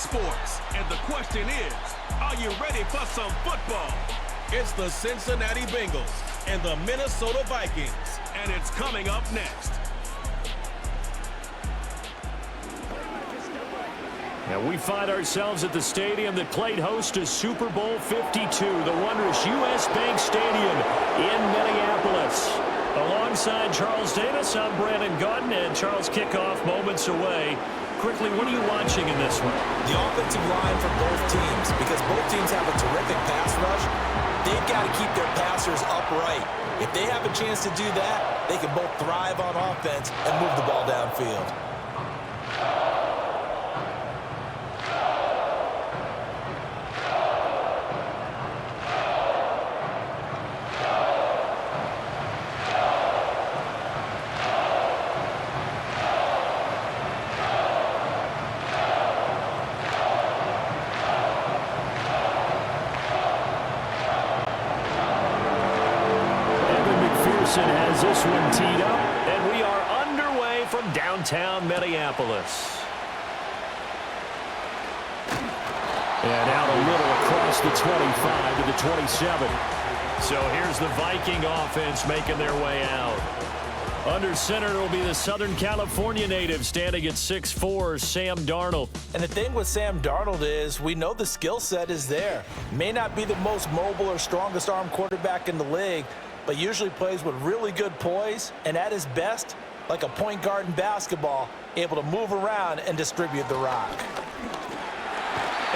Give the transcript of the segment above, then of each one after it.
sports, and the question is, are you ready for some football? It's the Cincinnati Bengals and the Minnesota Vikings, and it's coming up next. And we find ourselves at the stadium that played host to Super Bowl 52, the wondrous U.S. Bank Stadium in Minneapolis. Alongside Charles Davis, I'm Brandon Gaudin, and Charles, kickoff moments away. Quickly, what are you watching in this one? The offensive line for both teams, because both teams have a terrific pass rush. They've got to keep their passers upright. If they have a chance to do that, they can both thrive on offense and move the ball downfield. Has this one teed up, and we are underway from downtown Minneapolis. And out a little across the 25 to the 27. So here's the Viking offense making their way out. Under center will be the Southern California native standing at 6'4", Sam Darnold. And the thing with Sam Darnold is we know the skill set is there. May not be the most mobile or strongest arm quarterback in the league, but usually plays with really good poise, and at his best, like a point guard in basketball, able to move around and distribute the rock.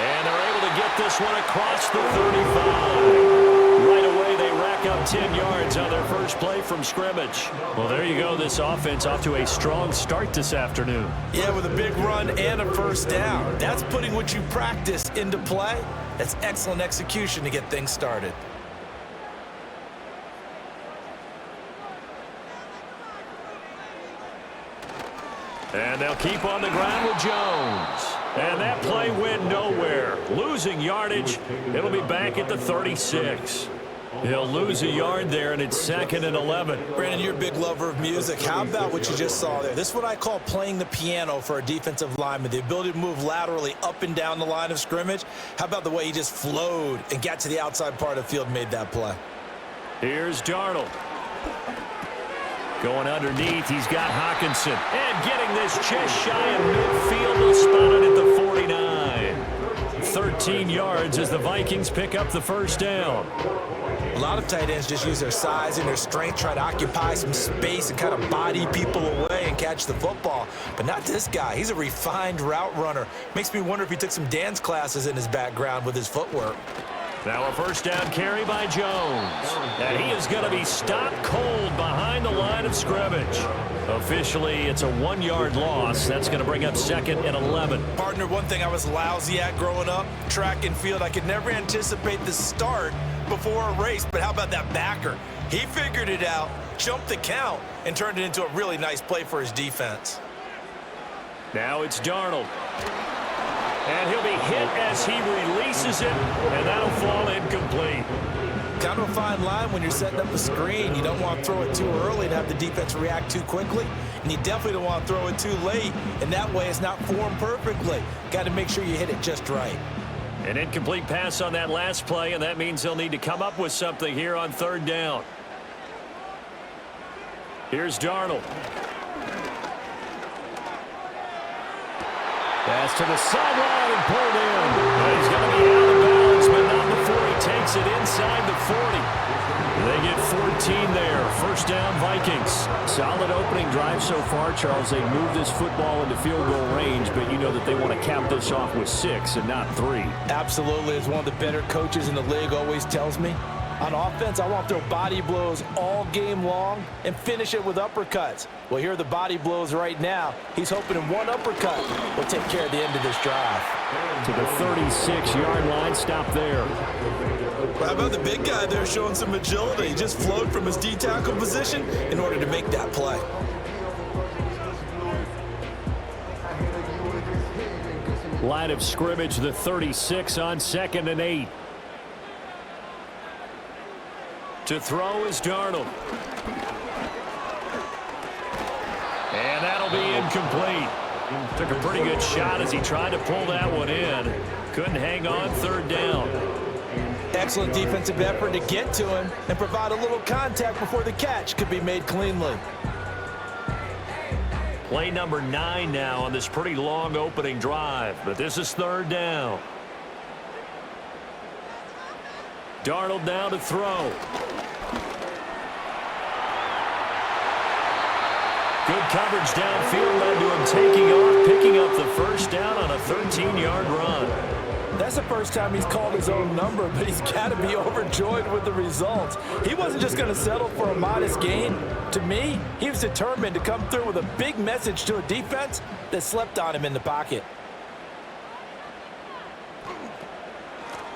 And they're able to get this one across the 35. Right away, they rack up 10 yards on their first play from scrimmage. Well, there you go. This offense off to a strong start this afternoon. Yeah, with a big run and a first down. That's putting what you practice into play. That's excellent execution to get things started. And they'll keep on the ground with Jones. And that play went nowhere. Losing yardage. It'll be back at the 36. He'll lose a yard there, and it's 2nd and 11. Brandon, you're a big lover of music. How about what you just saw there? This is what I call playing the piano for a defensive lineman. The ability to move laterally up and down the line of scrimmage. How about the way he just flowed and got to the outside part of the field and made that play? Here's Darnold. Going underneath, he's got Hockenson. And getting this just shy of midfield, will spot it at the 49. 13 yards as the Vikings pick up the first down. A lot of tight ends just use their size and their strength, try to occupy some space and kind of body people away and catch the football. But not this guy. He's a refined route runner. Makes me wonder if he took some dance classes in his background with his footwork. Now a first down carry by Jones. And he is going to be stopped cold behind the line of scrimmage. Officially, it's a 1-yard loss. That's going to bring up 2nd and 11. Partner, one thing I was lousy at growing up, track and field. I could never anticipate the start before a race. But how about that backer? He figured it out, jumped the count, and turned it into a really nice play for his defense. Now it's Darnold. And he'll be hit as he releases it, and that'll fall incomplete. Kind of a fine line when you're setting up a screen. You don't want to throw it too early to have the defense react too quickly, and you definitely don't want to throw it too late, and that way it's not formed perfectly. Got to make sure you hit it just right. An incomplete pass on that last play, and that means they'll need to come up with something here on 3rd down. Here's Darnold. Pass to the sideline and pulled in. And he's going to be out of bounds, but not before he takes it inside the 40. They get 14 there. First down, Vikings. Solid opening drive so far, Charles. They move this football into field goal range, but you know that they want to cap this off with 6 and not 3. Absolutely. As one of the better coaches in the league always tells me, on offense, I want to throw body blows all game long and finish it with uppercuts. Well, here are the body blows right now. He's hoping in one uppercut will take care of the end of this drive. To the 36-yard line, stop there. How about the big guy there showing some agility? He just flowed from his D-tackle position in order to make that play. Line of scrimmage, the 36 on 2nd and 8. To throw is Darnold. And that'll be incomplete. Took a pretty good shot as he tried to pull that one in. Couldn't hang on third down. Excellent defensive effort to get to him and provide a little contact before the catch could be made cleanly. Play number 9 now on this pretty long opening drive, but this is third down. Darnold now to throw. Good coverage downfield led to him taking off, picking up the first down on a 13-yard run. That's the first time he's called his own number, but he's got to be overjoyed with the results. He wasn't just going to settle for a modest gain. To me, he was determined to come through with a big message to a defense that slept on him in the pocket.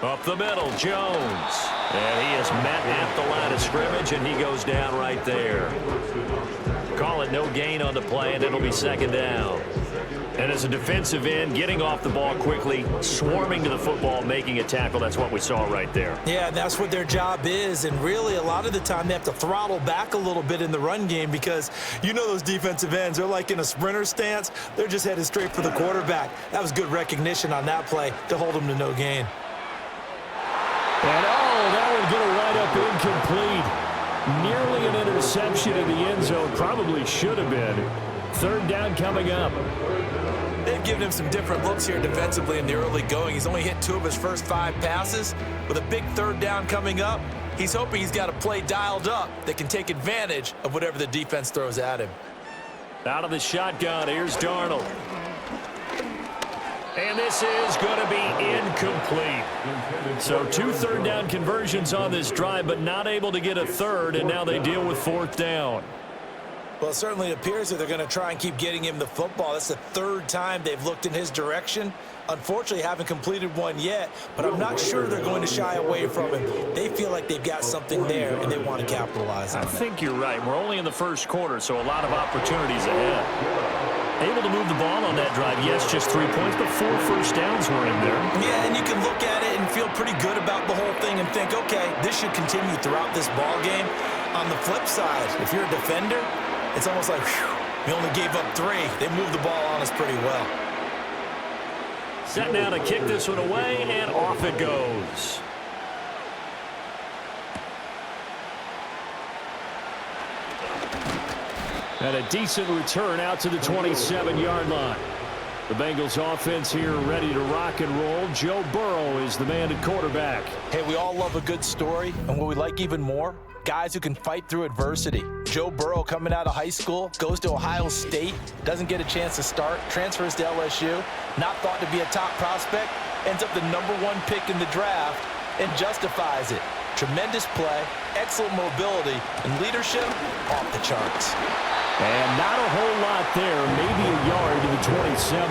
Up the middle, Jones. And he is met at the line of scrimmage, and he goes down right there. Call it no gain on the play, and it'll be second down. And as a defensive end, getting off the ball quickly, swarming to the football, making a tackle, that's what we saw right there. Yeah, that's what their job is, and really a lot of the time they have to throttle back a little bit in the run game because you know those defensive ends, they're like in a sprinter stance. They're just headed straight for the quarterback. That was good recognition on that play to hold them to no gain. And that one going to wind up incomplete. Nearly an interception in the end zone. Probably should have been. Third down coming up. They've given him some different looks here defensively in the early going. He's only hit 2 of his first 5 passes. With a big third down coming up, he's hoping he's got a play dialed up that can take advantage of whatever the defense throws at him. Out of the shotgun, here's Darnold. And this is going to be incomplete. So 2 third down conversions on this drive, but not able to get a third, and now they deal with fourth down. Well, it certainly appears that they're going to try and keep getting him the football. That's the 3rd time they've looked in his direction. Unfortunately, haven't completed one yet, but I'm not sure they're going to shy away from him. They feel like they've got something there, and they want to capitalize on it. I think you're right. We're only in the first quarter, so a lot of opportunities ahead. Able to move the ball on that drive. Yes, just 3 points, but 4 first downs were in there. Yeah, and you can look at it and feel pretty good about the whole thing and think, okay, this should continue throughout this ball game. On the flip side, if you're a defender, it's almost like, whew, we only gave up 3. They moved the ball on us pretty well. Set now to kick this one away, and off it goes. And a decent return out to the 27-yard line. The Bengals offense here ready to rock and roll. Joe Burrow is the man at quarterback. Hey, we all love a good story, and what we like even more, guys who can fight through adversity. Joe Burrow coming out of high school, goes to Ohio State, doesn't get a chance to start, transfers to LSU, not thought to be a top prospect, ends up the #1 pick in the draft, and justifies it. Tremendous play, excellent mobility, and leadership off the charts. And not a whole lot there, maybe a yard to the 27.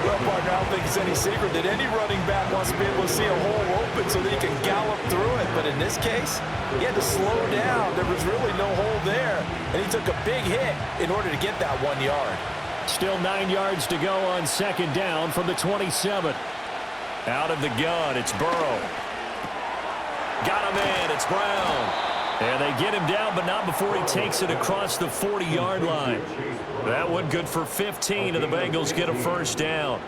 Well, partner, I don't think it's any secret that any running back wants to be able to see a hole open so that he can gallop through it. But in this case, he had to slow down. There was really no hole there, and he took a big hit in order to get that 1 yard. Still 9 yards to go on second down from the 27. Out of the gun, it's Burrow. Got him in, it's Brown. And they get him down, but not before he takes it across the 40-yard line. That one good for 15, and the Bengals get a first down.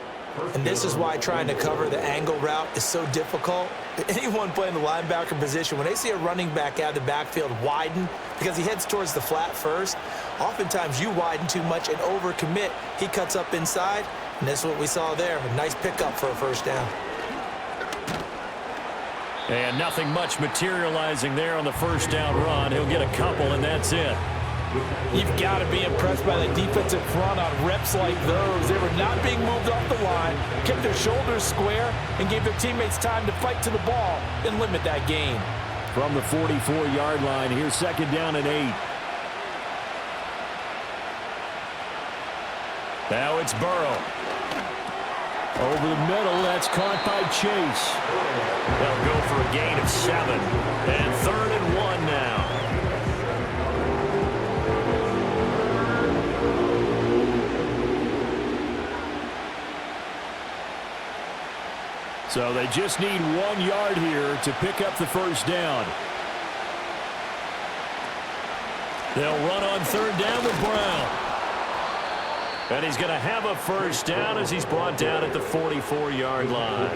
And this is why trying to cover the angle route is so difficult. Anyone playing the linebacker position, when they see a running back out of the backfield widen, because he heads towards the flat first, oftentimes you widen too much and overcommit. He cuts up inside, and that's what we saw there. A nice pickup for a first down. And nothing much materializing there on the first down run. He'll get a couple, and that's it. You've got to be impressed by the defensive front on reps like those. They were not being moved off the line, kept their shoulders square, and gave their teammates time to fight to the ball and limit that gain. From the 44-yard line, here's second down and 8. Now it's Burrow. Over the middle, that's caught by Chase. They'll go for a gain of 7. And 3rd and 1 now. So they just need 1 yard here to pick up the first down. They'll run on third down with Brown. And he's going to have a first down as he's brought down at the 44-yard line.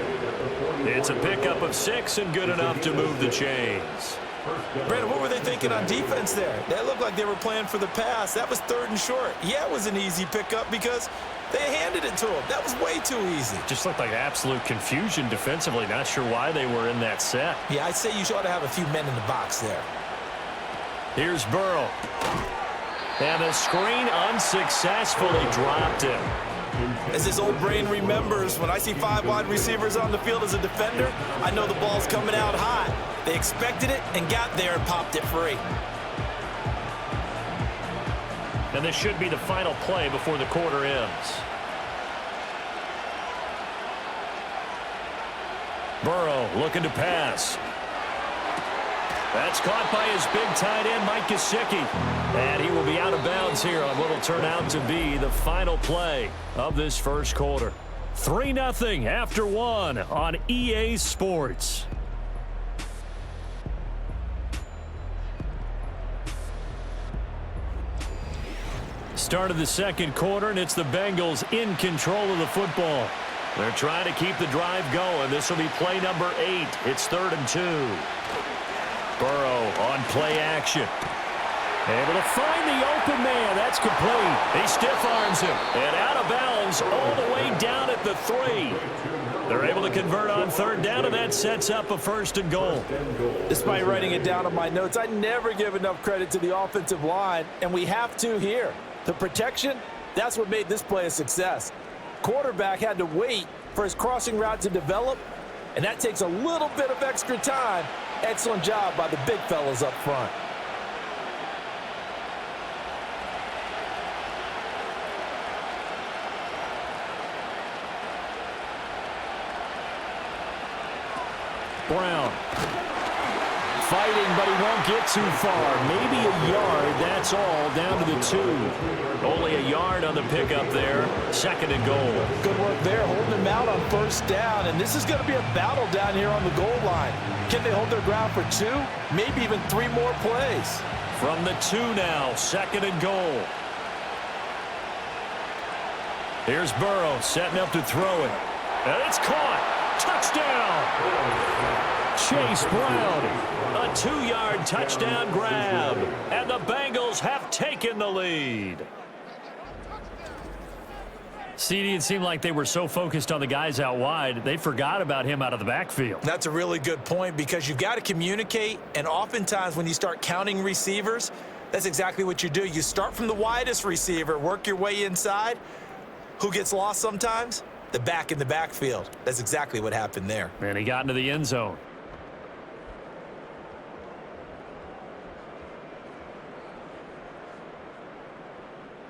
It's a pickup of 6 and good enough to move the chains. Brandon, what were they thinking on defense there? That looked like they were playing for the pass. That was 3rd and short. Yeah, it was an easy pickup because they handed it to him. That was way too easy. Just looked like absolute confusion defensively. Not sure why they were in that set. Yeah, I'd say you ought to have a few men in the box there. Here's Burrow. And the screen unsuccessfully dropped him. As his old brain remembers, when I see 5 wide receivers on the field as a defender, I know the ball's coming out high. They expected it and got there and popped it free. And this should be the final play before the quarter ends. Burrow looking to pass. That's caught by his big tight end, Mike Gesicki. And he will be out of bounds here on what will turn out to be the final play of this first quarter. 3-0 after 1 on EA Sports. Start of the second quarter, and it's the Bengals in control of the football. They're trying to keep the drive going. This will be play number 8. It's 3rd and 2. Burrow on play action. Able to find the open man. That's complete. He stiff arms him. And out of bounds all the way down at the 3. They're able to convert on 3rd down, and that sets up a 1st and goal. Despite writing it down on my notes, I never give enough credit to the offensive line, and we have to here. The protection, that's what made this play a success. Quarterback had to wait for his crossing route to develop, and that takes a little bit of extra time. Excellent job by the big fellas up front. Brown. Fighting, but he won't get too far. Maybe a yard, that's all, down to the 2. Only a yard on the pickup there. 2nd and goal. Good work there, holding him out on 1st down, and this is going to be a battle down here on the goal line. Can they hold their ground for 2? Maybe even 3 more plays. From the 2 now, 2nd and goal. Here's Burrow setting up to throw it. And it's caught. Touchdown! Chase Brown, a 2-yard touchdown grab, and the Bengals have taken the lead. CD, it seemed like they were so focused on the guys out wide, they forgot about him out of the backfield. That's a really good point because you've got to communicate, and oftentimes when you start counting receivers, that's exactly what you do. You start from the widest receiver, work your way inside. Who gets lost sometimes? The back in the backfield. That's exactly what happened there. And he got into the end zone.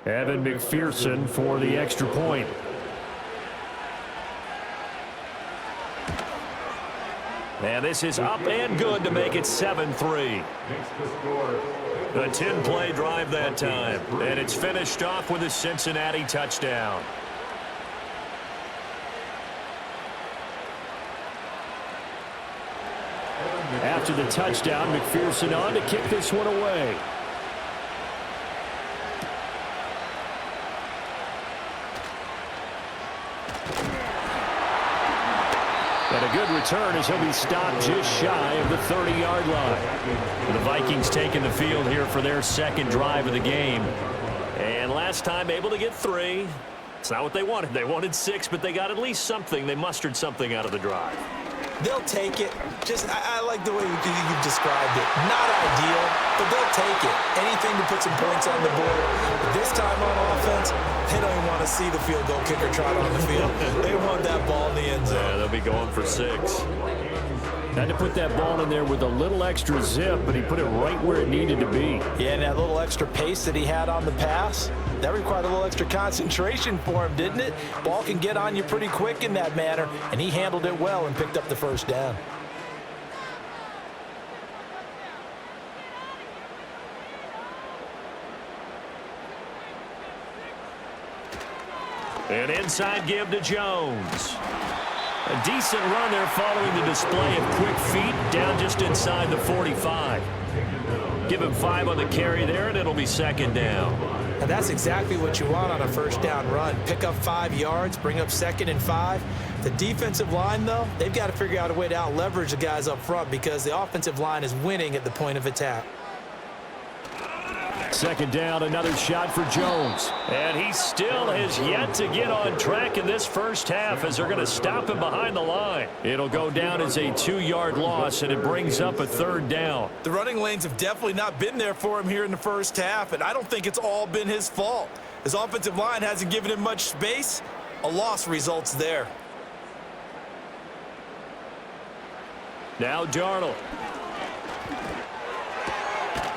Evan McPherson for the extra point. And this is up and good to make it 7-3. A 10-play drive that time. And it's finished off with a Cincinnati touchdown. After the touchdown, McPherson on to kick this one away. And a good return as he'll be stopped just shy of the 30-yard line. The Vikings taking the field here for their 2nd drive of the game. And last time able to get 3. It's not what they wanted. They wanted 6, but they got at least something. They mustered something out of the drive. They'll take it. I like the way you've described it. Not ideal, but they'll take it. Anything to put some points on the board. But this time on offense, they don't even want to see the field goal kicker trot on the field. They want that ball in the end zone. Yeah, they'll be going for 6. Had to put that ball in there with a little extra zip, but he put it right where it needed to be. Yeah, and that little extra pace that he had on the pass, that required a little extra concentration for him, didn't it? Ball can get on you pretty quick in that manner, and he handled it well and picked up the 1st down. An inside give to Jones. A decent run there following the display of quick feet down just inside the 45. Give him 5 on the carry there, and it'll be 2nd down. And that's exactly what you want on a first down run. Pick up 5 yards, bring up 2nd and 5. The defensive line, though, they've got to figure out a way to out-leverage the guys up front because the offensive line is winning at the point of attack. 2nd down, another shot for Jones. And he still has yet to get on track in this first half as they're going to stop him behind the line. It'll go down as a 2-yard loss, and it brings up a 3rd down. The running lanes have definitely not been there for him here in the first half, and I don't think it's all been his fault. His offensive line hasn't given him much space. A loss results there. Now Darnold.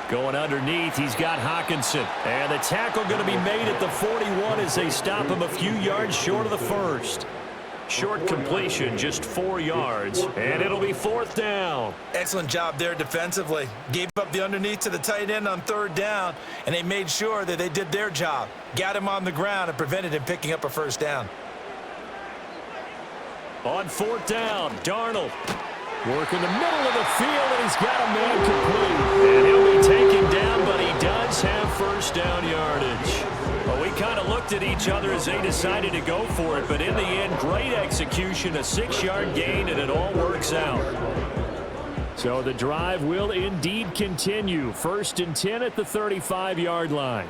Going underneath, he's got Hockenson. And the tackle going to be made at the 41 as they stop him a few yards short of the first. Short completion, just 4 yards, and it'll be 4th down. Excellent job there defensively. Gave up the underneath to the tight end on 3rd down, and they made sure that they did their job. Got him on the ground and prevented him picking up a 1st down. On 4th down, Darnold. Working the middle of the field, and he's got a man complete. And he'll be taken down, but he does have 1st down yardage. Well, we kind of looked at each other as they decided to go for it, but in the end, great execution, a 6-yard gain, and it all works out. So the drive will indeed continue. 1st and 10 at the 35-yard line.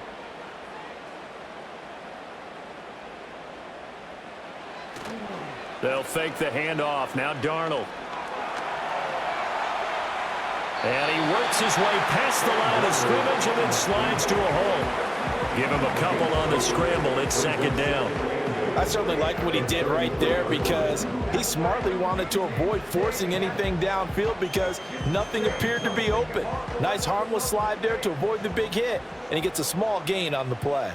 They'll fake the handoff. Now Darnold. And he works his way past the line of scrimmage and then slides to a hole. Give him a couple on the scramble. It's 2nd down. I certainly like what he did right there because he smartly wanted to avoid forcing anything downfield because nothing appeared to be open. Nice harmless slide there to avoid the big hit, and he gets a small gain on the play.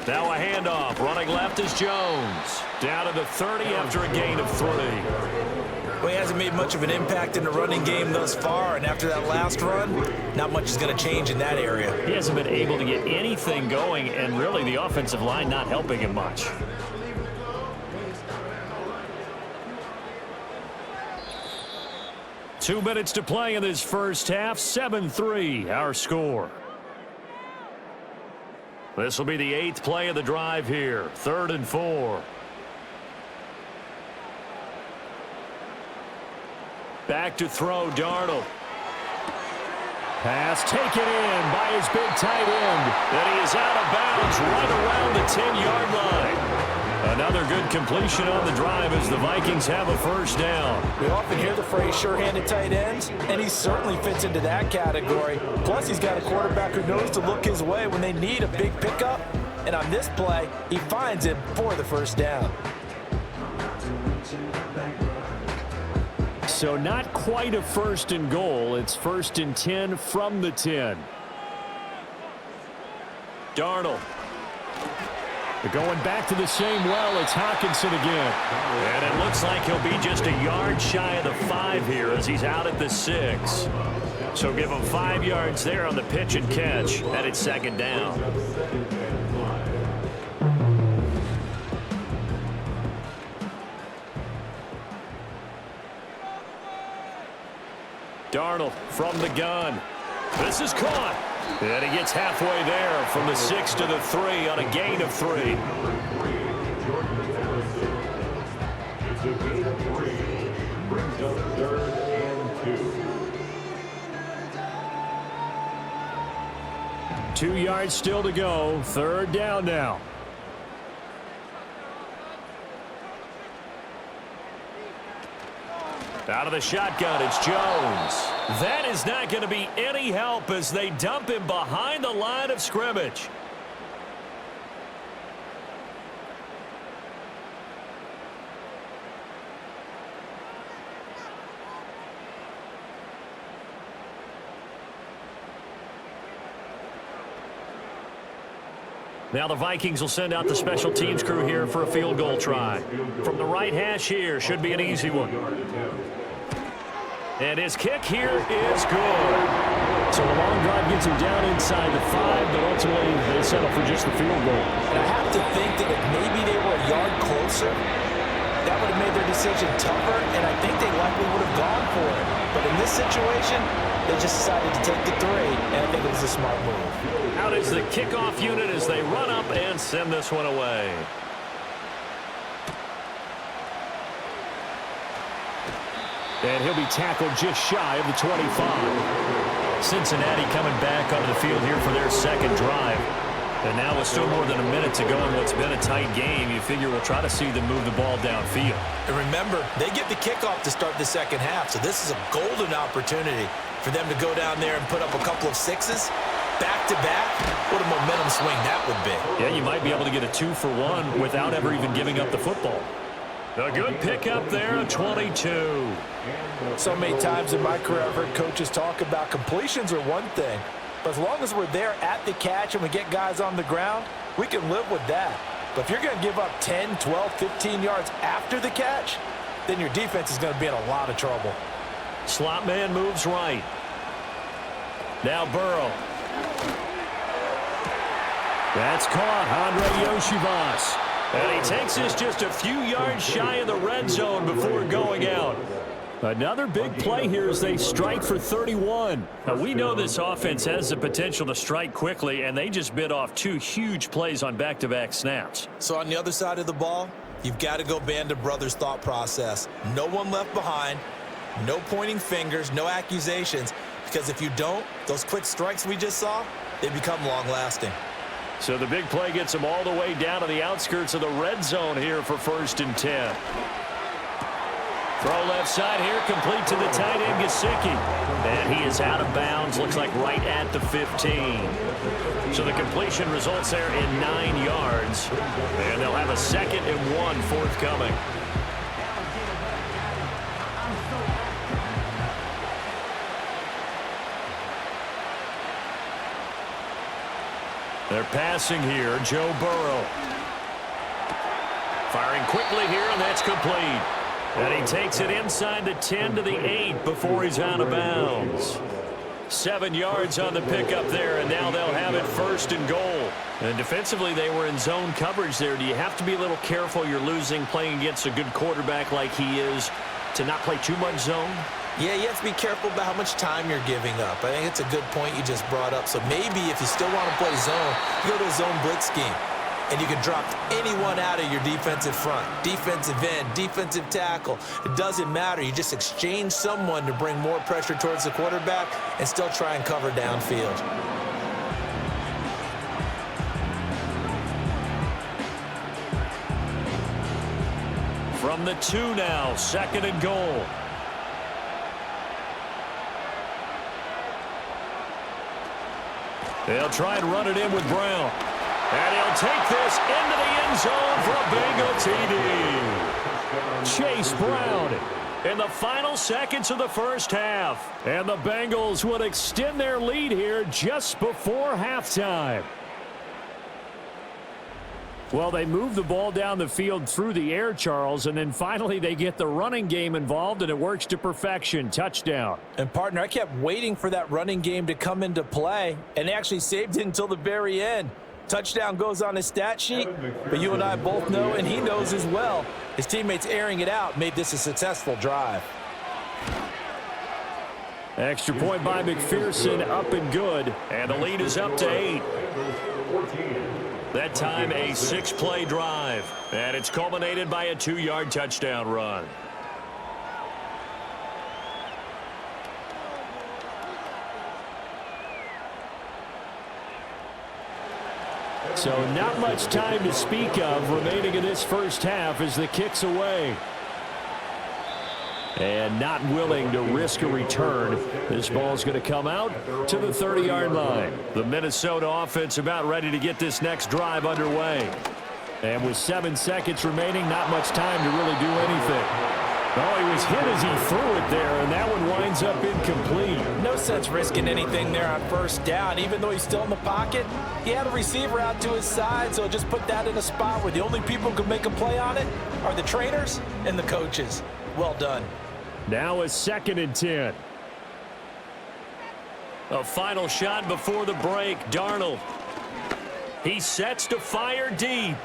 Now a handoff. Running left is Jones. Down to the 30 after a gain of 3. Well, he hasn't made much of an impact in the running game thus far, and after that last run, not much is going to change in that area. He hasn't been able to get anything going, and really the offensive line not helping him much. Two minutes to play in this first half. 7-3, our score. This will be the 8th play of the drive here. 3rd and 4. Back to throw, Darnold. Pass taken in by his big tight end. And he is out of bounds right around the 10-yard line. Another good completion on the drive as the Vikings have a 1st down. We often hear the phrase sure-handed tight ends, and he certainly fits into that category. Plus, he's got a quarterback who knows to look his way when they need a big pickup. And on this play, he finds it for the 1st down. So not quite a 1st and goal. It's 1st and 10 from the 10. Darnold. They're going back to the same well. It's Hockenson again. And it looks like he'll be just a yard shy of the 5 here as he's out at the 6. So give him 5 yards there on the pitch and catch. And it's 2nd down. Darnold from the gun. This is caught. And he gets halfway there from the 6 to the 3 on a gain of 3. Brings up 3rd and 2. 2 yards still to go. 3rd down now. Out of the shotgun, it's Jones. That is not going to be any help as they dump him behind the line of scrimmage. Now the Vikings will send out the special teams crew here for a field goal try. From the right hash here, should be an easy one. And his kick here is good. So the long drive gets him down inside the 5, but ultimately they settle for just the field goal. And I have to think that if maybe they were a yard closer, that would have made their decision tougher, and I think they likely would have gone for it. But in this situation, They just decided to take the 3, and I think it was a smart move. Out is the kickoff unit as they run up and send this one away. And he'll be tackled just shy of the 25. Cincinnati coming back onto the field here for their second drive. And now with still more than a minute to go in what's been a tight game, you figure we'll try to see them move the ball downfield. And remember, they get the kickoff to start the second half, so this is a golden opportunity for them to go down there and put up a couple of 6s back-to-back. What a momentum swing that would be. Yeah, you might be able to get a 2-for-1 without ever even giving up the football. A good pickup there, a 22. So many times in my career, I've heard coaches talk about completions are one thing, but as long as we're there at the catch and we get guys on the ground, we can live with that. But if you're going to give up 10, 12, 15 yards after the catch, then your defense is going to be in a lot of trouble. Slot man moves right. Now Burrow. That's caught. Andre Yoshivas. And he takes this just a few yards shy of the red zone before going out. Another big play here as they strike for 31. Now, we know this offense has the potential to strike quickly, and they just bit off 2 huge plays on back-to-back snaps. So on the other side of the ball, you've got to go Band of Brothers thought process. No one left behind, no pointing fingers, no accusations, because if you don't, those quick strikes we just saw, they become long-lasting. So the big play gets them all the way down to the outskirts of the red zone here for 1st and 10. Throw left side here, complete to the tight end, Gesicki. And he is out of bounds, looks like right at the 15. So the completion results there in 9 yards. And they'll have a 2nd and 1 forthcoming. They're passing here, Joe Burrow. Firing quickly here, and that's complete. And he takes it inside the 10 to the 8 before he's out of bounds. 7 yards on the pickup there, and now they'll have it 1st and goal. And defensively, they were in zone coverage there. Do you have to be a little careful you're losing playing against a good quarterback like he is to not play too much zone? Yeah, you have to be careful about how much time you're giving up. I think it's a good point you just brought up. So maybe if you still want to play zone, you go to a zone blitz scheme. And you can drop anyone out of your defensive front, defensive end, defensive tackle. It doesn't matter. You just exchange someone to bring more pressure towards the quarterback and still try and cover downfield. From the 2 now, 2nd and goal. They'll try and run it in with Brown. And he'll take this into the end zone for a Bengal TD. Chase Brown in the final seconds of the first half. And the Bengals would extend their lead here just before halftime. Well, they move the ball down the field through the air, Charles, and then finally they get the running game involved, and it works to perfection. Touchdown. And, partner, I kept waiting for that running game to come into play, and they actually saved it until the very end. Touchdown goes on his stat sheet, but you and I both know, and he knows as well, his teammates airing it out made this a successful drive. Extra point by McPherson, up and good, and the lead is up to 8. That time a 6-play drive, and it's culminated by a 2-yard touchdown run. So not much time to speak of remaining in this first half as the kick's away. And not willing to risk a return. This ball's going to come out to the 30-yard line. The Minnesota offense about ready to get this next drive underway. And with 7 seconds remaining, not much time to really do anything. Oh, he was hit as he threw it there, and that one winds up incomplete. No sense risking anything there on first down. Even though he's still in the pocket, he had a receiver out to his side, so just put that in a spot where the only people who can make a play on it are the trainers and the coaches. Well done. Now a 2nd and 10. A final shot before the break. Darnold. He sets to fire deep.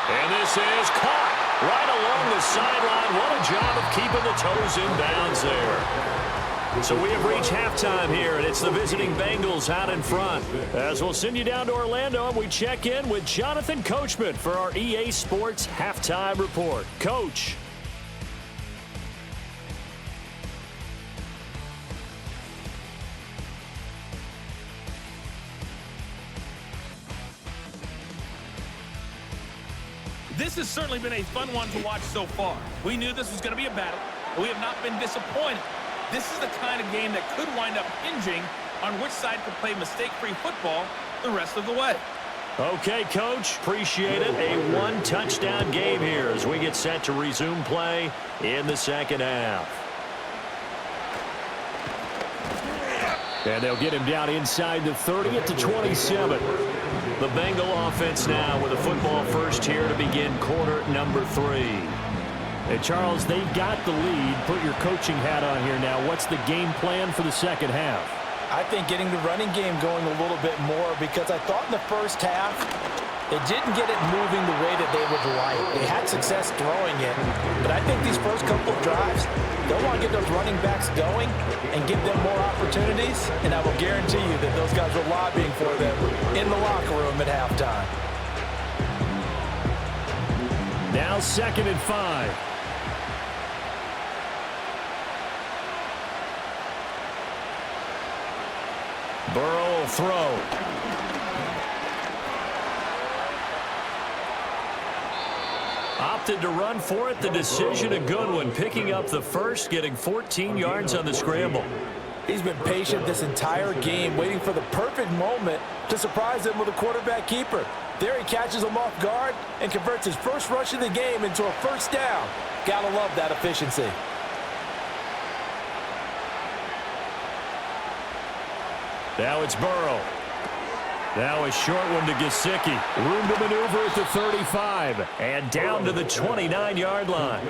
And this is caught right along the sideline. What a job of keeping the toes in bounds there. So we have reached halftime here, and it's the visiting Bengals out in front. As we'll send you down to Orlando, and we check in with Jonathan Coachman for our EA Sports Halftime Report. Coach. This has certainly been a fun one to watch so far. We knew this was going to be a battle, but we have not been disappointed. This is the kind of game that could wind up hinging on which side could play mistake-free football the rest of the way. Okay, Coach, appreciate it. A one-touchdown game here as we get set to resume play in the second half. And they'll get him down inside the 30 at the 27. The Bengal offense now with a football first here to begin quarter number 3. And Charles, they've got the lead. Put your coaching hat on here now. What's the game plan for the second half? I think getting the running game going a little bit more, because I thought in the first half they didn't get it moving the way that they would like. They had success throwing it, but I think these first couple of drives, they'll want to get those running backs going and give them more opportunities, and I will guarantee you that those guys were lobbying for them in the locker room at halftime. Now 2nd and 5. Burrow will throw. Opted to run for it. The decision a good one. Picking up the first, getting 14 yards on the scramble. He's been patient this entire game, waiting for the perfect moment to surprise him with a quarterback keeper. There he catches him off guard and converts his first rush of the game into a first down. Gotta love that efficiency. Now it's Burrow. Now a short one to Gesicki. Room to maneuver at the 35. And down to the 29-yard line.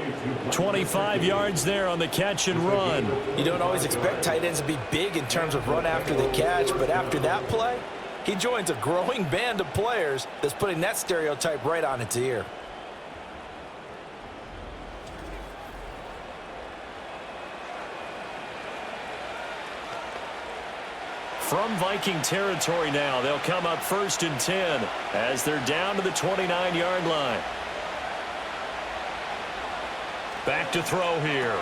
25 yards there on the catch and run. You don't always expect tight ends to be big in terms of run after the catch, but after that play, he joins a growing band of players that's putting that stereotype right on its ear. From Viking territory now, they'll come up 1st and 10 as they're down to the 29-yard line. Back to throw here.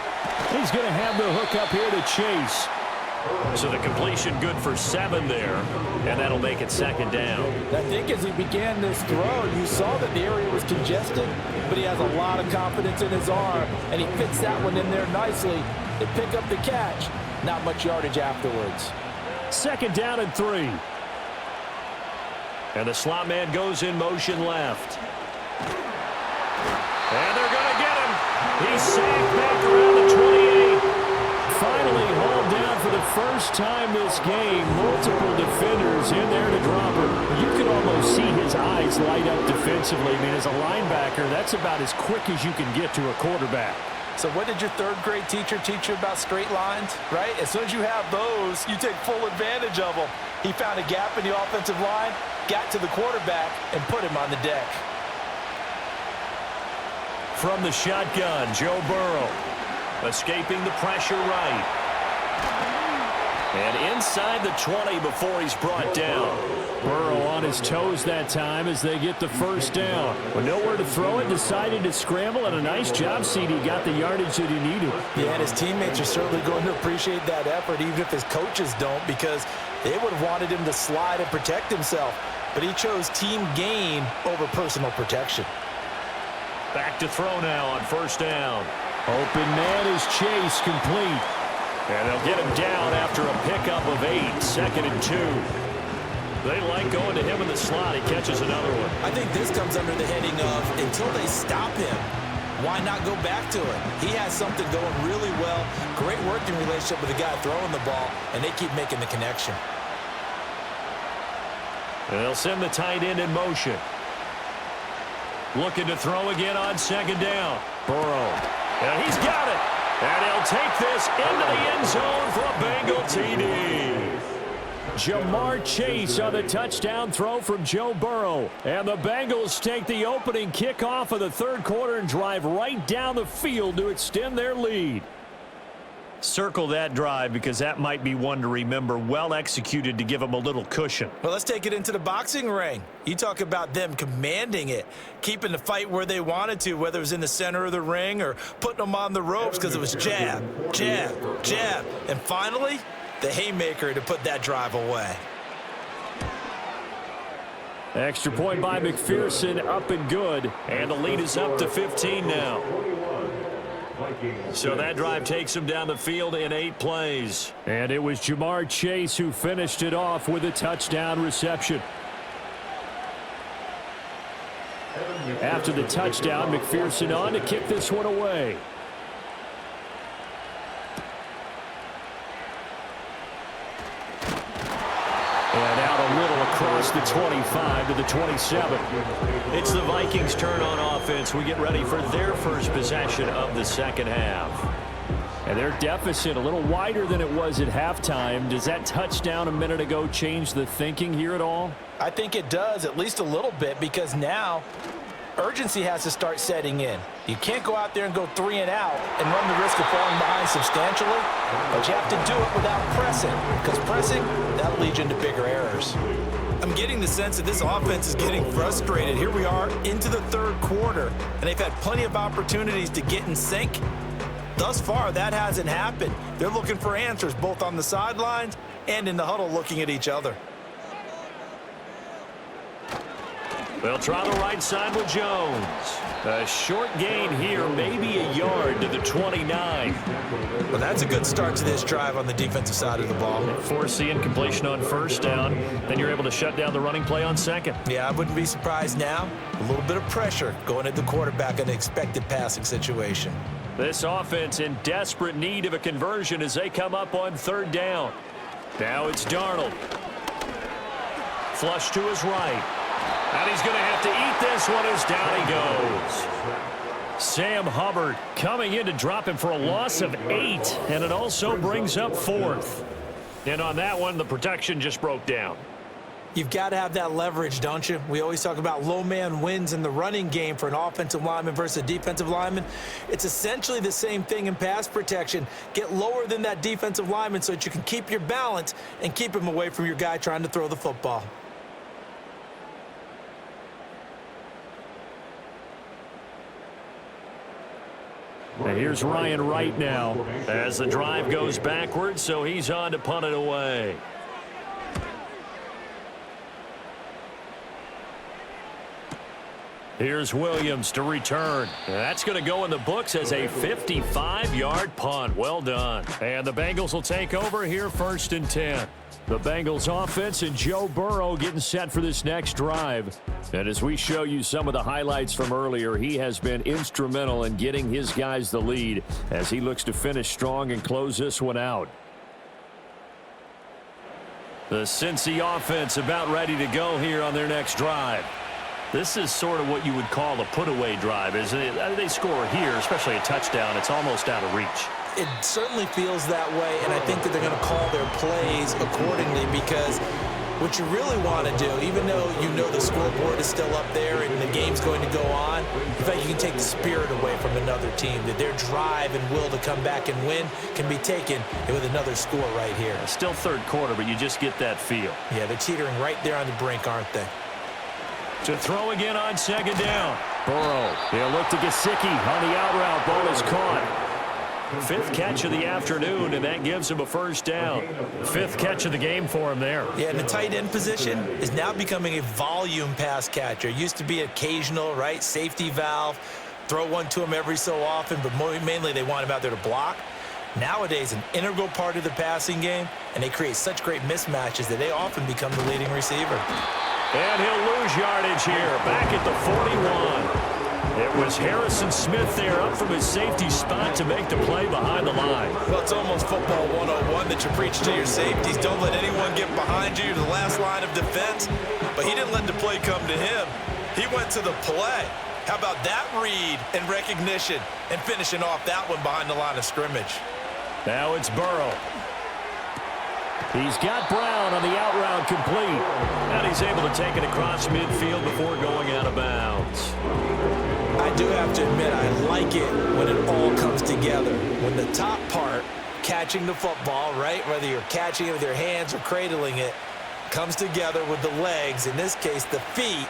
He's going to have the hook up here to Chase. So the completion good for 7 there, and that'll make it 2nd down. I think as he began this throw, you saw that the area was congested, but he has a lot of confidence in his arm, and he fits that one in there nicely. They pick up the catch. Not much yardage afterwards. 2nd down and 3. And the slot man goes in motion left. And they're going to get him. He's sacked back around the 28. Finally hauled down for the first time this game. Multiple defenders in there to drop him. You can almost see his eyes light up defensively. I mean, as a linebacker, that's about as quick as you can get to a quarterback. So what did your 3rd grade teacher teach you about straight lines, right? As soon as you have those, you take full advantage of them. He found a gap in the offensive line, got to the quarterback, and put him on the deck. From the shotgun, Joe Burrow escaping the pressure right. And inside the 20 before he's brought down. Burrow on his toes that time as they get the first down. With nowhere to throw it, decided to scramble, and a nice job, CD. Got the yardage that he needed. Yeah, and his teammates are certainly going to appreciate that effort, even if his coaches don't, because they would have wanted him to slide and protect himself. But he chose team gain over personal protection. Back to throw now on 1st down. Open man is Chase, complete. And they'll get him down after a pickup of 8, 2nd and 2. They like going to him in the slot. He catches another one. I think this comes under the heading of until they stop him, why not go back to it? He has something going really well. Great working relationship with the guy throwing the ball, and they keep making the connection. And they'll send the tight end in motion. Looking to throw again on 2nd down. Burrow. And he's got it. And he'll take this into the end zone for a Bengal TD. Jamar Chase on the touchdown throw from Joe Burrow. And the Bengals take the opening kickoff of the 3rd quarter and drive right down the field to extend their lead. Circle that drive because that might be one to remember. Well executed to give them a little cushion. Well, let's take it into the boxing ring. You talk about them commanding it, keeping the fight where they wanted to, whether it was in the center of the ring or putting them on the ropes because it was jab, jab, jab. And finally, the haymaker to put that drive away. Extra point by McPherson, up and good. And the lead is up to 15 now. So that drive takes him down the field in 8 plays. And it was Jamar Chase who finished it off with a touchdown reception. After the touchdown, McPherson on to kick this one away. And out a little across the 25 to the 27. It's the Vikings' turn on offense. We get ready for their first possession of the second half. And their deficit a little wider than it was at halftime. Does that touchdown a minute ago change the thinking here at all? I think it does, at least a little bit, because now urgency has to start setting in. You can't go out there and go 3 and out and run the risk of falling behind substantially, but you have to do it without pressing, because pressing, that'll lead you into bigger errors. I'm getting the sense that this offense is getting frustrated. Here we are into the third quarter, and they've had plenty of opportunities to get in sync. Thus far, that hasn't happened. They're looking for answers both on the sidelines and in the huddle looking at each other. They'll try the right side with Jones. A short gain here, maybe a yard to the 29. Well, that's a good start to this drive on the defensive side of the ball. Force the incompletion on first down. Then you're able to shut down the running play on second. Yeah, I wouldn't be surprised now. A little bit of pressure going at the quarterback in an expected passing situation. This offense in desperate need of a conversion as they come up on third down. Now it's Darnold. Flush to his right. And he's going to have to eat this one as down he goes. Sam Hubbard coming in to drop him for a loss of 8. And it also brings up 4th. And on that one, the protection just broke down. You've got to have that leverage, don't you? We always talk about low man wins in the running game for an offensive lineman versus a defensive lineman. It's essentially the same thing in pass protection. Get lower than that defensive lineman so that you can keep your balance and keep him away from your guy trying to throw the football. And here's Ryan Wright now. As the drive goes backwards, so he's on to punt it away. Here's Williams to return. That's going to go in the books as a 55-yard punt. Well done. And the Bengals will take over here 1st and 10. The Bengals offense and Joe Burrow getting set for this next drive. And as we show you some of the highlights from earlier, he has been instrumental in getting his guys the lead as he looks to finish strong and close this one out. The Cincy offense about ready to go here on their next drive. This is sort of what you would call a put-away drive, isn't it? They score here, especially a touchdown. It's almost out of reach. It certainly feels that way, and I think that they're going to call their plays accordingly, because what you really want to do, even though you know the scoreboard is still up there and the game's going to go on, in fact, you can take the spirit away from another team, that their drive and will to come back and win can be taken with another score right here. Still third quarter, but you just get that feel. Yeah, they're teetering right there on the brink, aren't they? To throw again on second down. Burrow, they'll look to Gesicki on the out route. Ball is caught. 5th catch of the afternoon, and that gives him a first down. 5th catch of the game for him there. Yeah, and the tight end position is now becoming a volume pass catcher. It used to be occasional, right? Safety valve, throw one to him every so often, but mainly they want him out there to block. Nowadays, an integral part of the passing game, and they create such great mismatches that they often become the leading receiver. And he'll lose yardage here, back at the 41. It was Harrison Smith there up from his safety spot to make the play behind the line. Well, it's almost football 101 that you preach to your safeties. Don't let anyone get behind you to the last line of defense. But he didn't let the play come to him. He went to the play. How about that read and recognition and finishing off that one behind the line of scrimmage? Now it's Burrow. He's got Brown on the out route complete. And he's able to take it across midfield before going out of bounds. I do have to admit, I like it when it all comes together. When the top part catching the football, right? Whether you're catching it with your hands or cradling it, comes together with the legs, in this case the feet,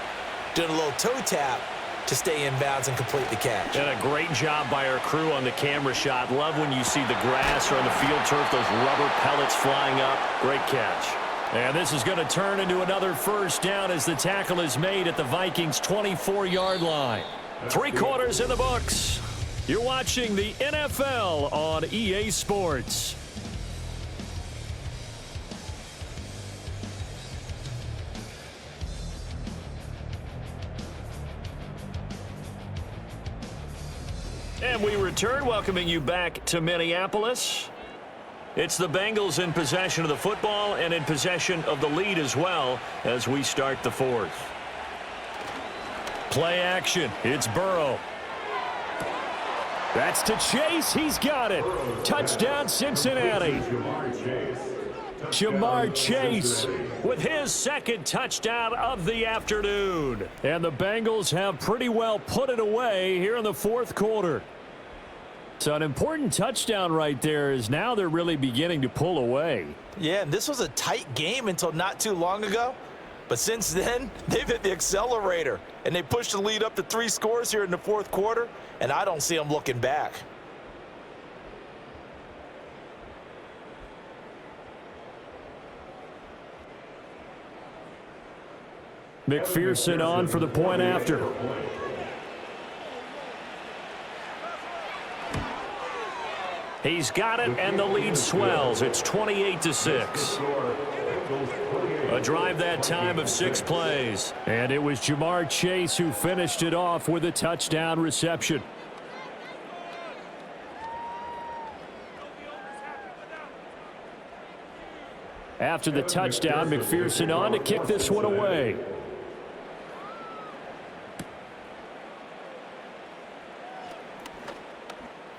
doing a little toe tap to stay in bounds and complete the catch. And a great job by our crew on the camera shot. Love when you see the grass or on the field turf, those rubber pellets flying up. Great catch. And this is going to turn into another first down as the tackle is made at the Vikings' 24-yard line. 3 quarters in the books. You're watching the NFL on EA Sports. And we return, welcoming you back to Minneapolis. It's the Bengals in possession of the football and in possession of the lead as well as we start the fourth. Play action. It's Burrow. That's to Chase. He's got it. Touchdown, Cincinnati. Jamar Chase with his second touchdown of the afternoon. And the Bengals have pretty well put it away here in the fourth quarter. So an important touchdown right there is now they're really beginning to pull away. Yeah, and this was a tight game until not too long ago. But since then, they've hit the accelerator, and they pushed the lead up to 3 scores here in the fourth quarter, and I don't see them looking back. McPherson on for the point after. He's got it, and the lead swells. It's 28-6. A drive that time of 6 plays. And it was Jamar Chase who finished it off with a touchdown reception. After the touchdown, McPherson on to kick this one away.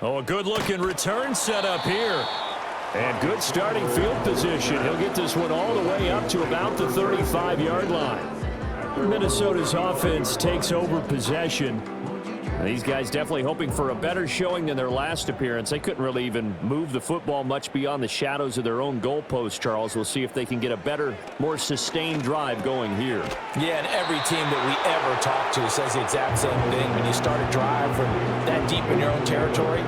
Oh, a good-looking return set up here. And good starting field position. He'll get this one all the way up to about the 35-yard line. Minnesota's offense takes over possession. These guys definitely hoping for a better showing than their last appearance. They couldn't really even move the football much beyond the shadows of their own goalpost, Charles. We'll see if they can get a better, more sustained drive going here. Yeah, and every team that we ever talk to says the exact same thing. When you start a drive from that deep in your own territory,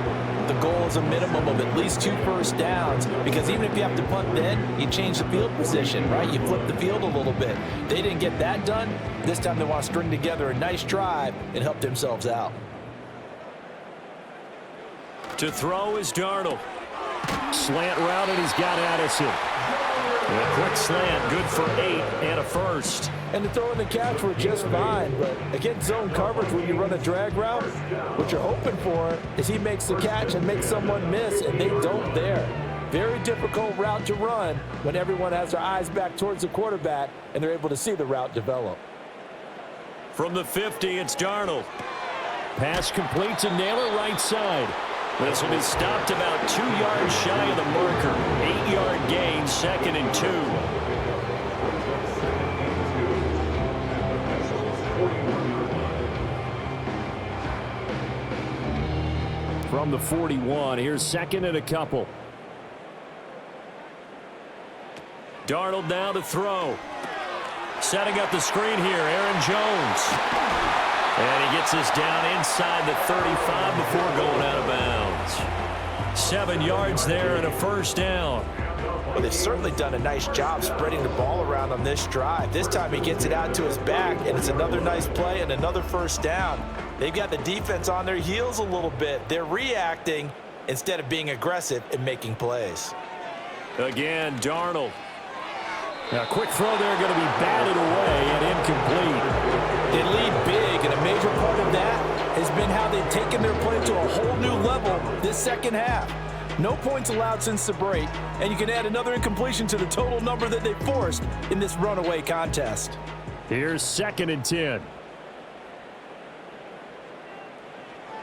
the goal is a minimum of at least 2 first downs, because even if you have to punt then, you change the field position, right? You flip the field a little bit. They didn't get that done. This time they want to string together a nice drive and help themselves out. To throw is Darnold. Slant route, and he's got Addison. And a quick slant, good for 8 and a first. And the throw and the catch were just fine, but against zone coverage, when you run a drag route, what you're hoping for is he makes the catch and makes someone miss, and they don't there. Very difficult route to run when everyone has their eyes back towards the quarterback and they're able to see the route develop. From the 50, it's Darnold. Pass complete to Naylor, right side. This will be stopped about 2 yards shy of the marker. 8-yard gain, 2nd and 2. From the 41, here's 2nd and a couple. Darnold now to throw. Setting up the screen here, Aaron Jones. And he gets this down inside the 35 before going out of bounds. 7 yards there and a first down. Well, they've certainly done a nice job spreading the ball around on this drive. This time he gets it out to his back, and it's another nice play and another first down. They've got the defense on their heels a little bit. They're reacting instead of being aggressive and making plays. Again, Darnold. Now, quick throw there, going to be batted away and incomplete. They lead big, and a major part of that has been how they've taken their play to a whole new level this second half. No points allowed since the break, and you can add another incompletion to the total number that they forced in this runaway contest. Here's 2nd and 10.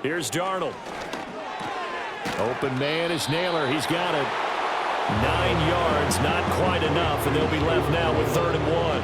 Here's Darnold. Open man is Naylor. He's got it. 9 yards, not quite enough, and they'll be left now with 3rd and 1.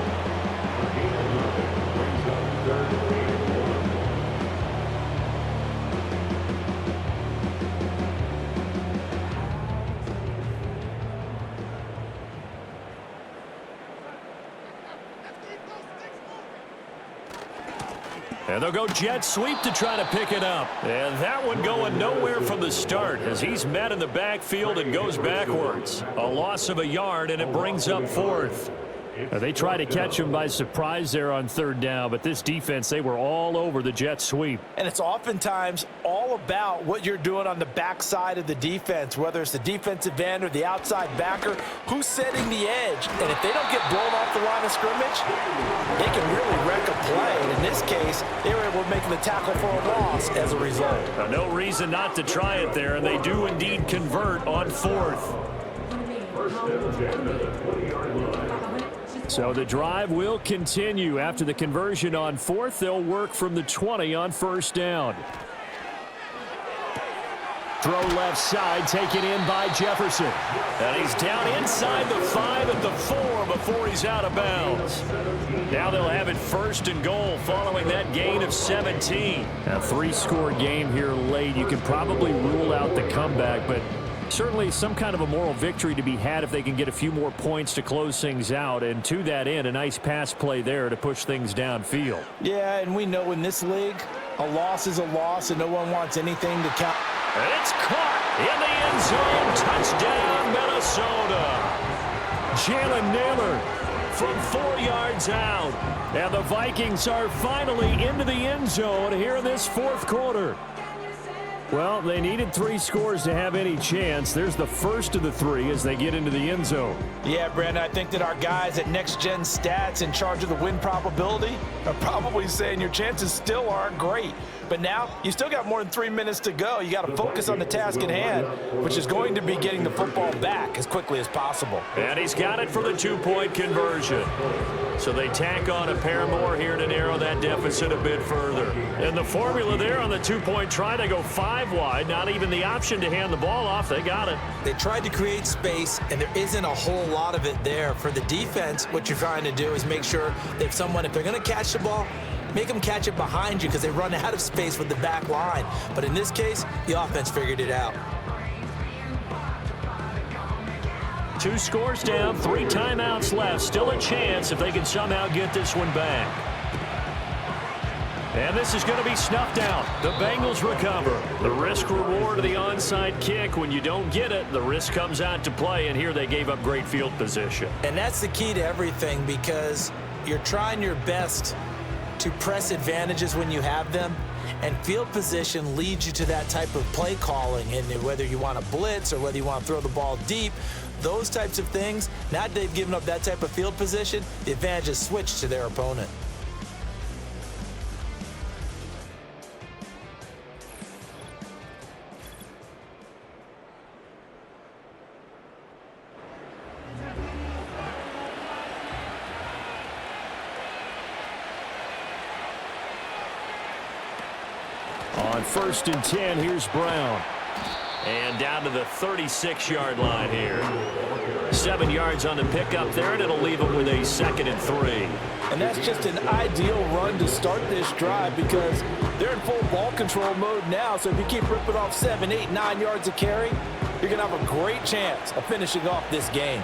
And they'll go jet sweep to try to pick it up. And that one going nowhere from the start as he's met in the backfield and goes backwards. A loss of a yard, and it brings up fourth. They tried to catch him by surprise there on third down, but this defense, they were all over the jet sweep. And it's oftentimes all about what you're doing on the backside of the defense, whether it's the defensive end or the outside backer, who's setting the edge. And if they don't get blown off the line of scrimmage, they can really wreck a play. And in this case, they were able to make the tackle for a loss as a result. No reason not to try it there, and they do indeed convert on fourth. So the drive will continue. After the conversion on fourth, they'll work from the 20 on first down. Throw left side, taken in by Jefferson. And he's down inside the 5 at the 4 before he's out of bounds. Now they'll have it first and goal following that gain of 17. A 3-score game here late. You can probably rule out the comeback, but certainly some kind of a moral victory to be had if they can get a few more points to close things out. And to that end, a nice pass play there to push things downfield. Yeah, and we know in this league, a loss is a loss, and no one wants anything to count. It's caught in the end zone. Touchdown, Minnesota. Jalen Naylor from 4 yards out. And the Vikings are finally into the end zone here in this fourth quarter. Well, they needed 3 scores to have any chance. There's the first of the 3 as they get into the end zone. Yeah, Brandon, I think that our guys at Next Gen Stats in charge of the win probability are probably saying your chances still aren't great. But now you still got more than 3 minutes to go. You got to focus on the task at hand, which is going to be getting the football back as quickly as possible. And he's got it for the 2-point conversion. So they tack on a pair more here to narrow that deficit a bit further. And the formula there on the 2-point try, to go 5 wide. Not even the option to hand the ball off. They got it. They tried to create space, and there isn't a whole lot of it there. For the defense, what you're trying to do is make sure that if they're going to catch the ball, make them catch it behind you because they run out of space with the back line. But in this case, the offense figured it out. 2 scores down, 3 timeouts left. Still a chance if they can somehow get this one back. And this is going to be snuffed out. The Bengals recover. The risk reward of the onside kick. When you don't get it, the risk comes out to play, and here they gave up great field position. And that's the key to everything, because you're trying your best to press advantages when you have them, and field position leads you to that type of play calling. And whether you want to blitz or whether you want to throw the ball deep, those types of things, now that they've given up that type of field position, the advantage is switched to their opponent. On first and 10, here's Brown. And down to the 36-yard line here. 7 yards on the pickup there, and it'll leave them with a 2nd and 3. And that's just an ideal run to start this drive, because they're in full ball control mode now. So if you keep ripping off 7, 8, 9 yards of carry, you're going to have a great chance of finishing off this game.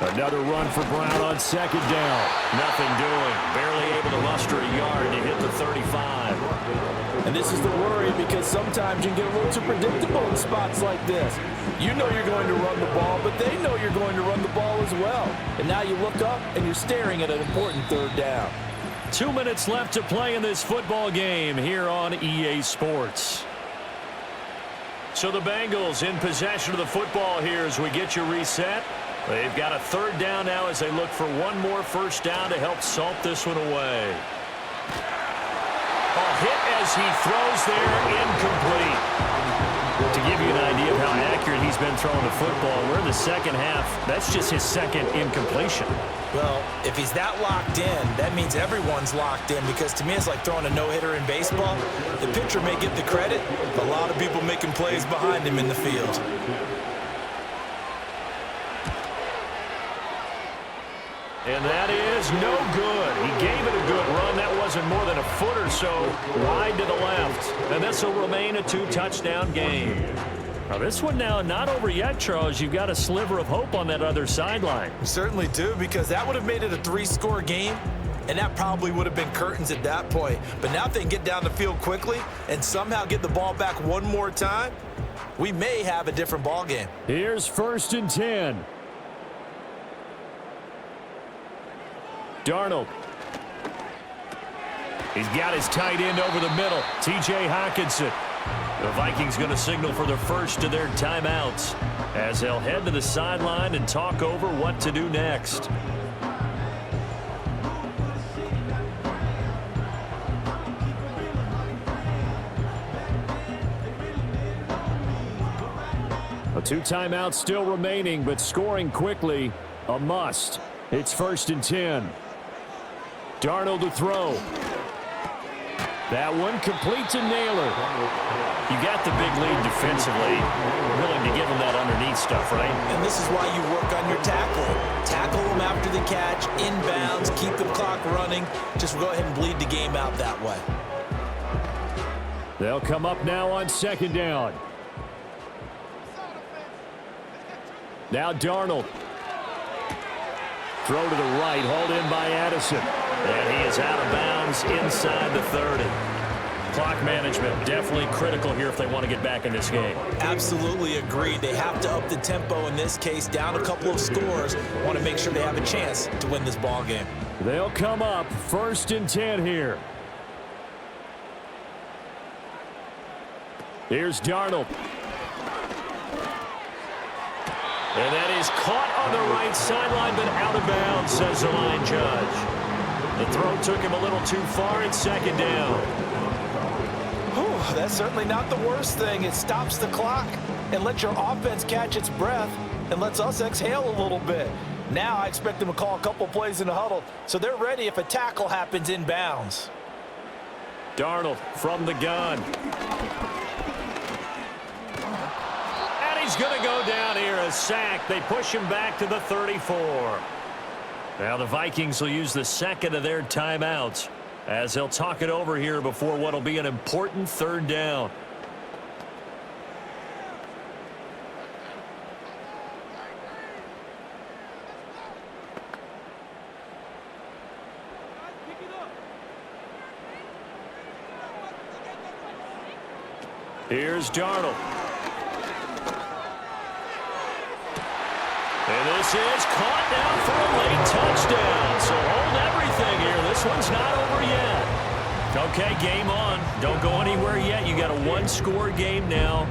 Another run for Brown on 2nd down. Nothing doing. Barely able to muster a yard to hit the 35. And this is the worry, because sometimes you can get a little too predictable in spots like this. You know you're going to run the ball, but they know you're going to run the ball as well. And now you look up and you're staring at an important 3rd down. 2 minutes left to play in this football game here on EA Sports. So the Bengals in possession of the football here as we get you reset. They've got a 3rd down now as they look for one more first down to help salt this one away. A hit as he throws there, incomplete. To give you an idea of how accurate he's been throwing the football, we're in the second half. That's just his 2nd incompletion. Well, if he's that locked in, that means everyone's locked in, because to me it's like throwing a no-hitter in baseball. The pitcher may get the credit, but a lot of people making plays behind him in the field. And that is no good. He gave it a good run. That wasn't more than a foot or so wide to the left. And this will remain a 2-touchdown game. Now this one now not over yet, Charles. You've got a sliver of hope on that other sideline. We certainly do, because that would have made it a 3-score game, and that probably would have been curtains at that point. But now if they can get down the field quickly and somehow get the ball back one more time, we may have a different ball game. Here's 1st and 10. Darnold. He's got his tight end over the middle, T.J. Hockenson. The Vikings going to signal for the first of their timeouts as they'll head to the sideline and talk over what to do next. A 2 timeouts still remaining, but scoring quickly, a must. It's 1st and 10. Darnold to throw. That one complete to Naylor. You got the big lead defensively. Willing to give them that underneath stuff, right? And this is why you work on your tackling. Tackle them after the catch, inbounds, keep the clock running. Just go ahead and bleed the game out that way. They'll come up now on 2nd down. Now Darnold. Throw to the right, hauled in by Addison. And he is out of bounds inside the 30. Clock management definitely critical here if they want to get back in this game. Absolutely agree. They have to up the tempo in this case, down a couple of scores. Want to make sure they have a chance to win this ball game. They'll come up 1st and 10 here. Here's Darnold. And that is caught on the right sideline, but out of bounds, says the line judge. The throw took him a little too far. It's 2nd down. Whew, that's certainly not the worst thing. It stops the clock and lets your offense catch its breath and lets us exhale a little bit. Now I expect them to call a couple plays in the huddle, so they're ready if a tackle happens in bounds. Darnold from the gun. He's going to go down here, a sack. They push him back to the 34. Now the Vikings will use the 2nd of their timeouts as they'll talk it over here before what will be an important 3rd down. Here's Darnold. And this is caught down for a late touchdown. So hold everything here. This one's not over yet. Okay, game on. Don't go anywhere yet. You got a 1-score game now.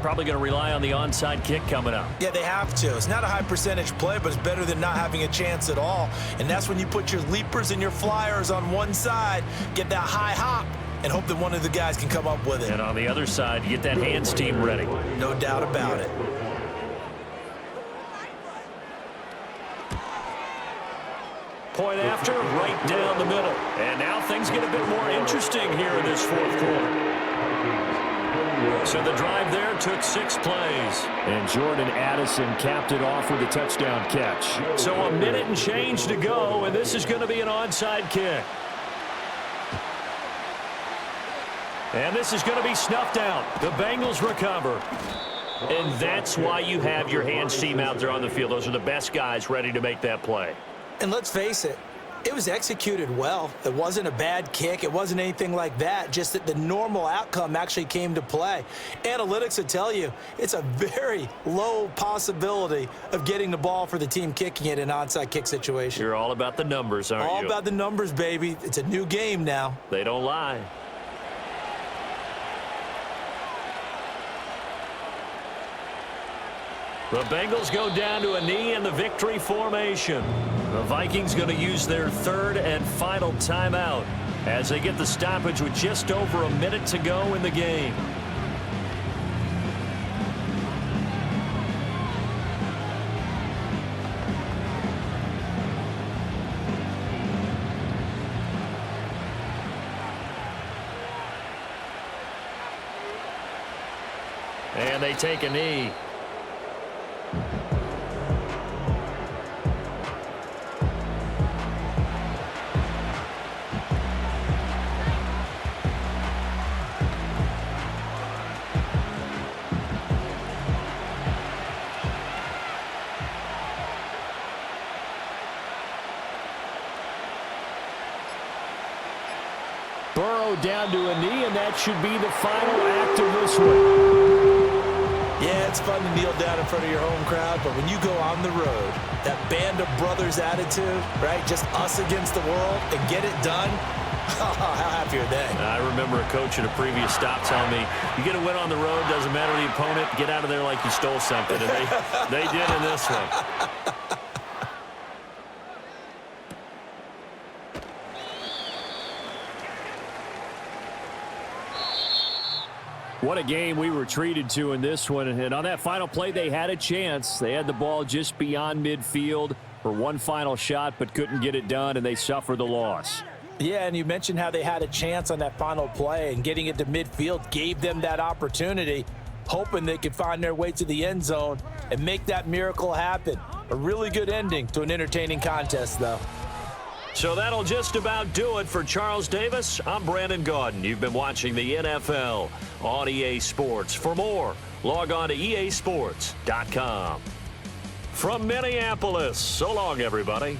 Probably going to rely on the onside kick coming up. Yeah, they have to. It's not a high percentage play, but it's better than not having a chance at all. And that's when you put your leapers and your flyers on one side, get that high hop, and hope that one of the guys can come up with it. And on the other side, you get that hands team ready. No doubt about it. Point after, right down the middle. And now things get a bit more interesting here in this 4th quarter. So the drive there took 6 plays. And Jordan Addison capped it off with a touchdown catch. So a minute and change to go, and this is going to be an onside kick. And this is going to be snuffed out. The Bengals recover. And that's why you have your hands team out there on the field. Those are the best guys ready to make that play. And let's face it, it was executed well. It wasn't a bad kick. It wasn't anything like that, just that the normal outcome actually came to play. Analytics will tell you it's a very low possibility of getting the ball for the team kicking it in an onside kick situation. You're all about the numbers, aren't you? All about the numbers, baby. It's a new game now. They don't lie. The Bengals go down to a knee in the victory formation. The Vikings going to use their 3rd and final timeout as they get the stoppage with just over a minute to go in the game. And they take a knee. Burrow down to a knee, and that should be the final act of this one. Yeah, it's fun to kneel down in front of your home crowd, but when you go on the road, that band of brothers attitude, right, just us against the world, and get it done, how happy are they? I remember a coach at a previous stop telling me, you get a win on the road, doesn't matter the opponent, get out of there like you stole something, and they did in this one. What a game we were treated to in this one. And on that final play, they had a chance. They had the ball just beyond midfield for one final shot, but couldn't get it done, and they suffered the loss. Yeah, and you mentioned how they had a chance on that final play, and getting it to midfield gave them that opportunity, hoping they could find their way to the end zone and make that miracle happen. A really good ending to an entertaining contest, though. So that'll just about do it for Charles Davis. I'm Brandon Gaudin. You've been watching the NFL on EA Sports. For more, log on to easports.com. From Minneapolis, so long, everybody.